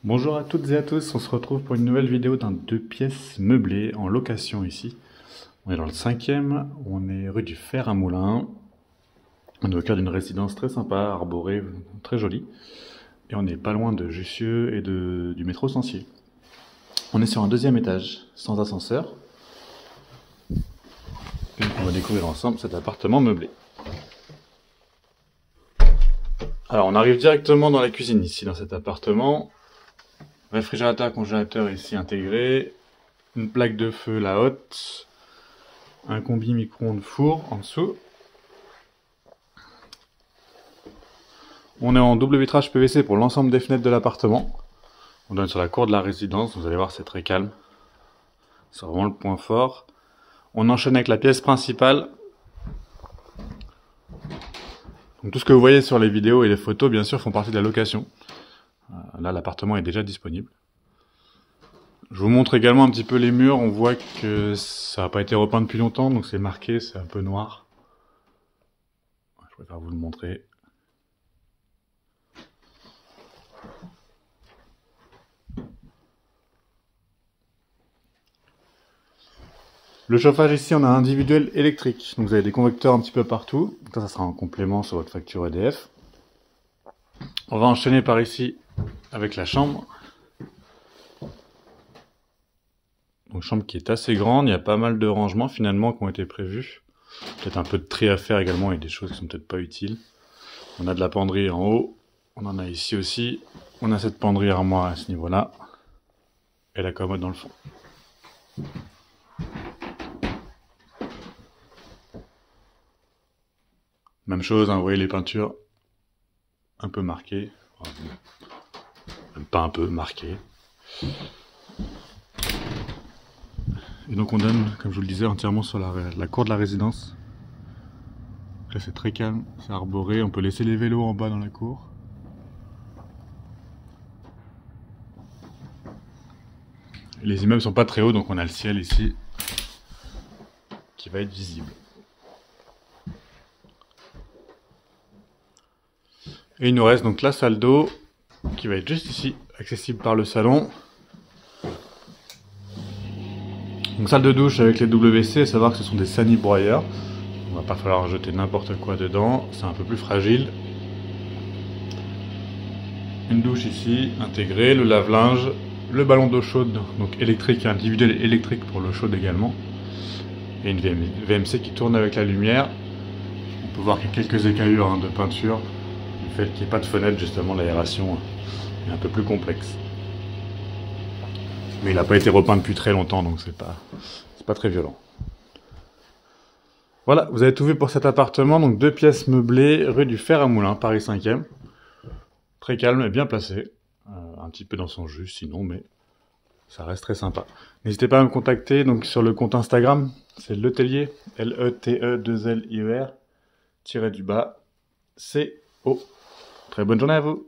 Bonjour à toutes et à tous, on se retrouve pour une nouvelle vidéo d'un 2 pièces meublé en location ici. On est dans le 5e, on est rue du Fer à Moulins. On est au cœur d'une résidence très sympa, arborée, très jolie. Et on n'est pas loin de Jussieu et du métro Censier. On est sur un 2e étage, sans ascenseur. Et on va découvrir ensemble cet appartement meublé. Alors on arrive directement dans la cuisine ici, dans cet appartement. Réfrigérateur, congélateur ici intégré, une plaque de feu la haute, un combi micro-ondes four en dessous. On est en double vitrage PVC pour l'ensemble des fenêtres de l'appartement. On donne sur la cour de la résidence, vous allez voir c'est très calme. C'est vraiment le point fort. On enchaîne avec la pièce principale. Donc tout ce que vous voyez sur les vidéos et les photos bien sûr font partie de la location. Là, l'appartement est déjà disponible. Je vous montre également un petit peu les murs. On voit que ça n'a pas été repeint depuis longtemps, donc c'est marqué, c'est un peu noir. Je préfère vous le montrer. Le chauffage ici, on a individuel électrique. Donc vous avez des convecteurs un petit peu partout. Ça sera en complément sur votre facture EDF. On va enchaîner par ici avec la chambre. Donc chambre qui est assez grande, il y a pas mal de rangements finalement qui ont été prévus. Peut-être un peu de tri à faire également et des choses qui sont peut-être pas utiles. On a de la penderie en haut, on en a ici aussi. On a cette penderie armoire à ce niveau-là. Et la commode dans le fond. Même chose, hein, vous voyez les peintures un peu marquées. Enfin, même pas un peu marquées. Et donc on donne, comme je vous le disais, entièrement sur la cour de la résidence. Là c'est très calme, c'est arboré, on peut laisser les vélos en bas dans la cour. Les immeubles sont pas très hauts, donc on a le ciel ici qui va être visible. Et il nous reste donc la salle d'eau qui va être juste ici, accessible par le salon. Donc salle de douche avec les WC, à savoir que ce sont des sani broyeurs. On va pas falloir jeter n'importe quoi dedans, c'est un peu plus fragile. Une douche ici, intégrée, le lave-linge, le ballon d'eau chaude, donc électrique, individuel électrique pour l'eau chaude également. Et une VMC qui tourne avec la lumière. On peut voir qu'il y a quelques écaillures de peinture. Le fait qu'il n'y ait pas de fenêtre, justement, l'aération est un peu plus complexe. Mais il n'a pas été repeint depuis très longtemps, donc c'est pas très violent. Voilà, vous avez tout vu pour cet appartement, donc 2 pièces meublées, rue du Fer à Moulins, Paris 5e. Très calme et bien placé. Un petit peu dans son jus sinon, mais ça reste très sympa. N'hésitez pas à me contacter donc sur le compte Instagram, c'est Letellier, L-E-T-E-2-L-I-E-R, tiré du bas, C-O. Très bonne journée à vous.